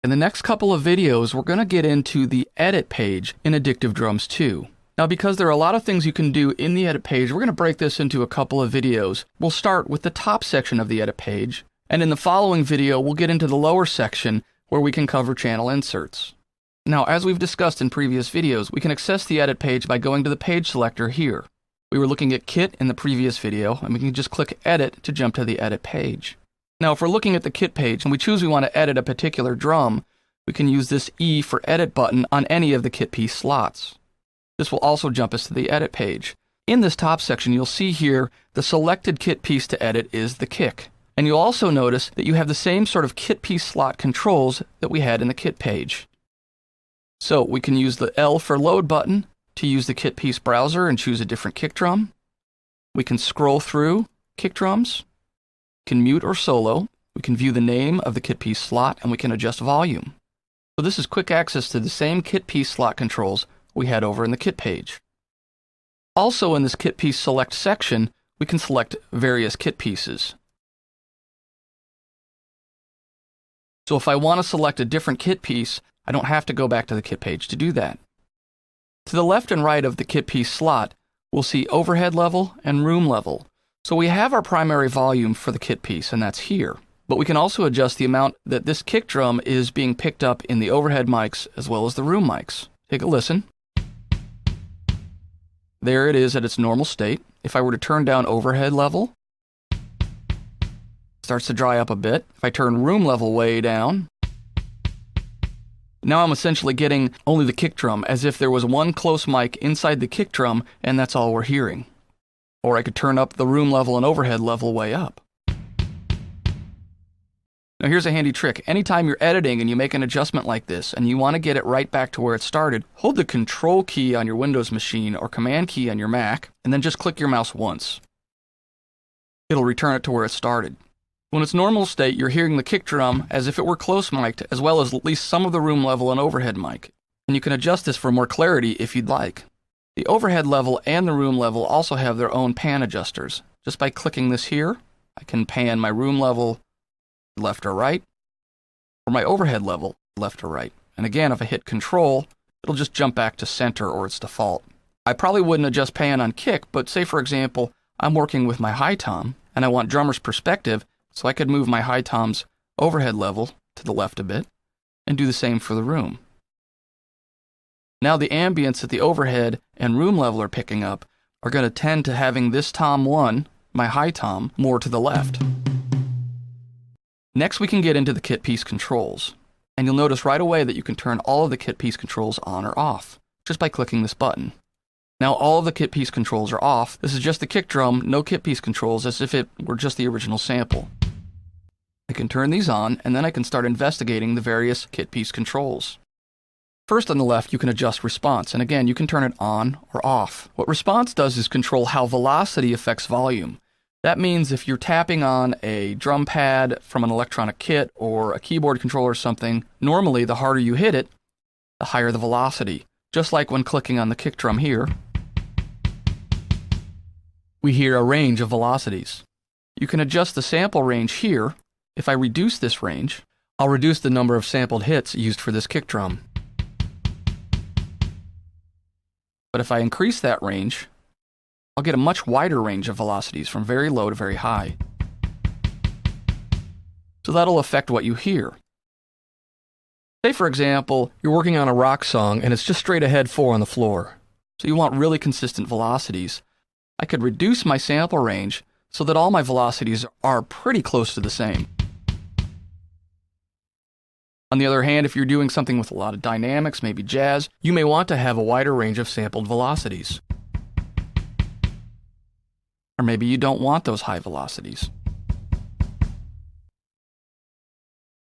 In the next couple of videos, we're going to get into the edit page in Addictive Drums 2. Now, because there are a lot of things you can do in the edit page, we're going to break this into a couple of videos. We'll start with the top section of the edit page, and in the following video, we'll get into the lower section where we can cover channel inserts. Now, as we've discussed in previous videos, we can access the edit page by going to the page selector here. We were looking at Kit in the previous video, and we can just click Edit to jump to the edit page. Now, if we're looking at the Kit page and we choose we want to edit a particular drum, we can use this E for Edit button on any of the Kit piece slots. This will also jump us to the edit page. In this top section, you'll see here the selected Kit piece to edit is the kick. And you'll also notice that you have the same sort of Kit piece slot controls that we had in the Kit page. So we can use the L for Load button to use the Kit piece browser and choose a different kick drum. We can scroll through kick drums. We can mute or solo. We can view the name of the Kit piece slot, and we can adjust volume. So this is quick access to the same Kit piece slot controls we had over in the Kit page. Also in this Kit piece select section, we can select various Kit pieces. So if I want to select a different Kit piece, I don't have to go back to the Kit page to do that. To the left and right of the Kit piece slot, we'll see overhead level and room level. So we have our primary volume for the Kit piece, and that's here. But we can also adjust the amount that this kick drum is being picked up in the overhead mics as well as the room mics. Take a listen. There it is at its normal state. If I were to turn down overhead level, it starts to dry up a bit. If I turn room level way down, now I'm essentially getting only the kick drum, as if there was one close mic inside the kick drum and that's all we're hearing. Or I could turn up the room level and overhead level way up. Now here's a handy trick. Anytime you're editing and you make an adjustment like this and you want to get it right back to where it started, hold the Control key on your Windows machine or Command key on your Mac, and then just click your mouse once. It'll return it to where it started. When it's normal state, you're hearing the kick drum as if it were close mic'd, as well as at least some of the room level and overhead mic. And you can adjust this for more clarity if you'd like. The overhead level and the room level also have their own pan adjusters. Just by clicking this here, I can pan my room level left or right, or my overhead level left or right. And again, if I hit Control, it'll just jump back to center or its default. I probably wouldn't adjust pan on kick, but say for example, I'm working with my high tom, and I want drummer's perspective, so I could move my high tom's overhead level to the left a bit, and do the same for the room. Now the ambience that the overhead and room level are picking up are going to tend to having this tom 1, my high tom, more to the left. Next we can get into the Kit piece controls, and you'll notice right away that you can turn all of the Kit piece controls on or off, just by clicking this button. Now all of the Kit piece controls are off. This is just the kick drum, no Kit piece controls, as if it were just the original sample. I can turn these on, and then I can start investigating the various Kit piece controls. First on the left, you can adjust response, and again, you can turn it on or off. What response does is control how velocity affects volume. That means if you're tapping on a drum pad from an electronic kit or a keyboard controller or something, normally the harder you hit it, the higher the velocity. Just like when clicking on the kick drum here, we hear a range of velocities. You can adjust the sample range here. If I reduce this range, I'll reduce the number of sampled hits used for this kick drum. But if I increase that range, I'll get a much wider range of velocities from very low to very high. So that'll affect what you hear. Say for example, you're working on a rock song and it's just straight ahead 4 on the floor. So you want really consistent velocities. I could reduce my sample range so that all my velocities are pretty close to the same. On the other hand, if you're doing something with a lot of dynamics, maybe jazz, you may want to have a wider range of sampled velocities. Or maybe you don't want those high velocities.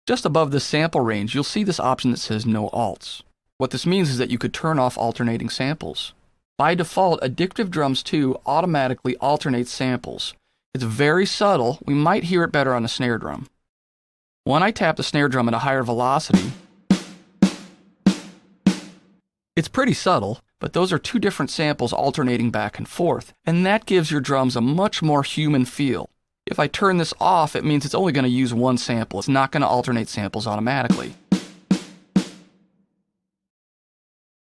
Just above this sample range, you'll see this option that says No Alts. What this means is that you could turn off alternating samples. By default, Addictive Drums 2 automatically alternates samples. It's very subtle. We might hear it better on a snare drum. When I tap the snare drum at a higher velocity, it's pretty subtle, but those are two different samples alternating back and forth, and that gives your drums a much more human feel. If I turn this off, it means it's only going to use one sample. It's not going to alternate samples automatically.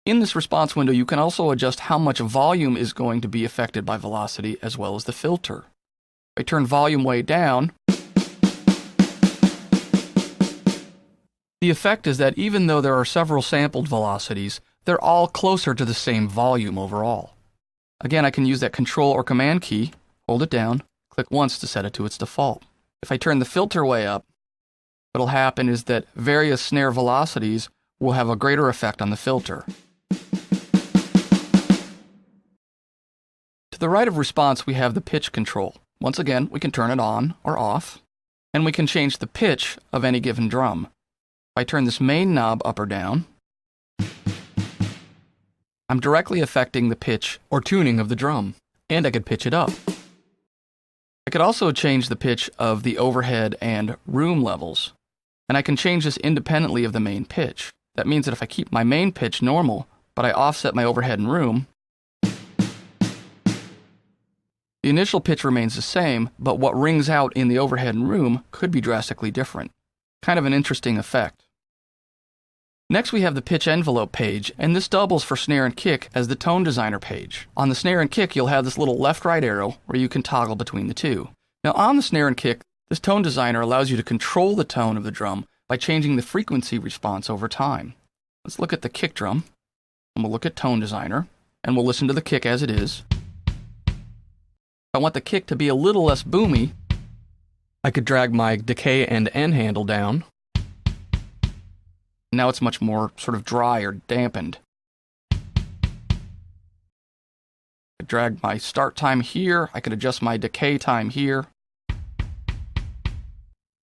In this response window, you can also adjust how much volume is going to be affected by velocity as well as the filter. If I turn volume way down, the effect is that even though there are several sampled velocities, they're all closer to the same volume overall. Again, I can use that Control or Command key, hold it down, click once to set it to its default. If I turn the filter way up, what'll happen is that various snare velocities will have a greater effect on the filter. To the right of response, we have the pitch control. Once again, we can turn it on or off, and we can change the pitch of any given drum. If I turn this main knob up or down, I'm directly affecting the pitch or tuning of the drum, and I could pitch it up. I could also change the pitch of the overhead and room levels, and I can change this independently of the main pitch. That means that if I keep my main pitch normal, but I offset my overhead and room, the initial pitch remains the same, but what rings out in the overhead and room could be drastically different. Kind of an interesting effect. Next we have the pitch envelope page, and this doubles for snare and kick as the tone designer page. On the snare and kick, you'll have this little left-right arrow where you can toggle between the two. Now on the snare and kick, this tone designer allows you to control the tone of the drum by changing the frequency response over time. Let's look at the kick drum, and we'll look at tone designer, and we'll listen to the kick as it is. If I want the kick to be a little less boomy, I could drag my decay and end handle down. Now it's much more sort of dry or dampened. I could drag my start time here. I could adjust my decay time here.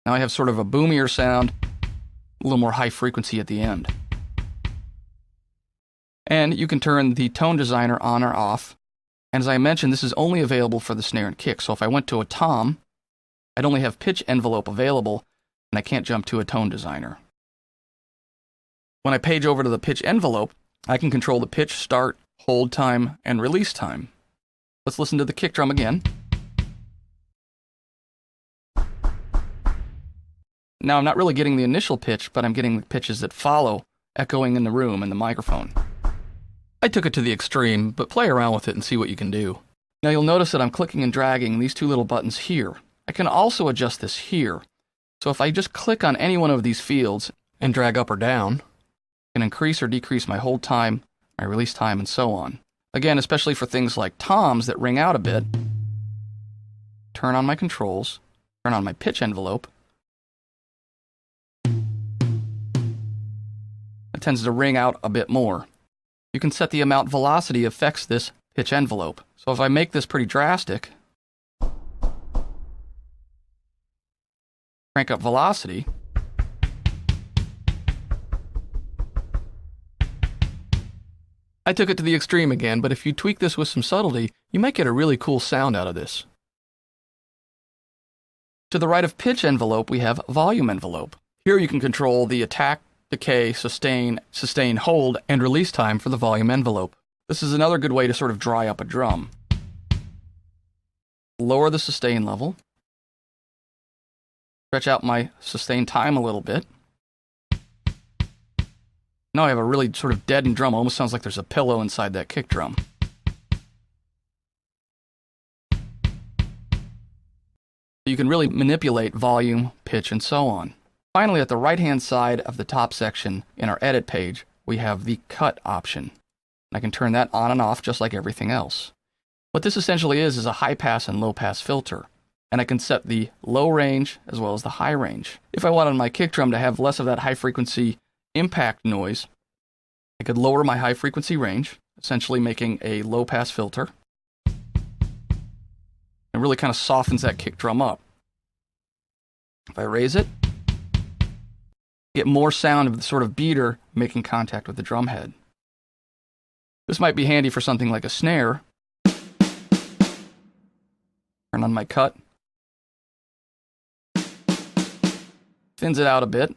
Now I have sort of a boomier sound, a little more high frequency at the end. And you can turn the tone designer on or off. And as I mentioned, this is only available for the snare and kick. So if I went to a tom, I'd only have pitch envelope available, and I can't jump to a tone designer. When I page over to the pitch envelope, I can control the pitch, start, hold time, and release time. Let's listen to the kick drum again. Now I'm not really getting the initial pitch, but I'm getting the pitches that follow, echoing in the room and the microphone. I took it to the extreme, but play around with it and see what you can do. Now you'll notice that I'm clicking and dragging these two little buttons here. I can also adjust this here. So if I just click on any one of these fields and drag up or down, I can increase or decrease my hold time, my release time, and so on. Again, especially for things like toms that ring out a bit, turn on my controls, turn on my pitch envelope. It tends to ring out a bit more. You can set the amount velocity affects this pitch envelope. So if I make this pretty drastic, crank up velocity, I took it to the extreme again, but if you tweak this with some subtlety, you might get a really cool sound out of this. To the right of pitch envelope, we have volume envelope. Here you can control the attack, decay, sustain, hold, and release time for the volume envelope. This is another good way to sort of dry up a drum. Lower the sustain level. Stretch out my sustain time a little bit. Now I have a really sort of deadened drum. It almost sounds like there's a pillow inside that kick drum. You can really manipulate volume, pitch, and so on. Finally, at the right-hand side of the top section in our edit page, we have the cut option. I can turn that on and off just like everything else. What this essentially is a high-pass and low-pass filter. And I can set the low range as well as the high range. If I wanted my kick drum to have less of that high-frequency impact noise, I could lower my high-frequency range, essentially making a low-pass filter. It really kind of softens that kick drum up. If I raise it, get more sound of the sort of beater making contact with the drum head. This might be handy for something like a snare. Turn on my cut. Thins it out a bit.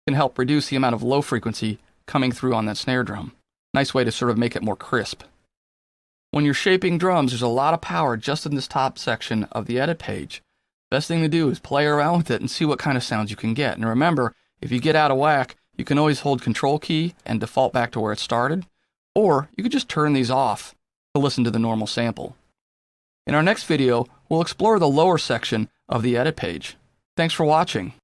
Can help reduce the amount of low frequency coming through on that snare drum. Nice way to sort of make it more crisp. When you're shaping drums, there's a lot of power just in this top section of the edit page. Best thing to do is play around with it and see what kind of sounds you can get. And remember, If you get out of whack, you can always hold Control key and default back to where it started, or you could just turn these off to listen to the normal sample. In our next video, we'll explore the lower section of the edit page. Thanks for watching.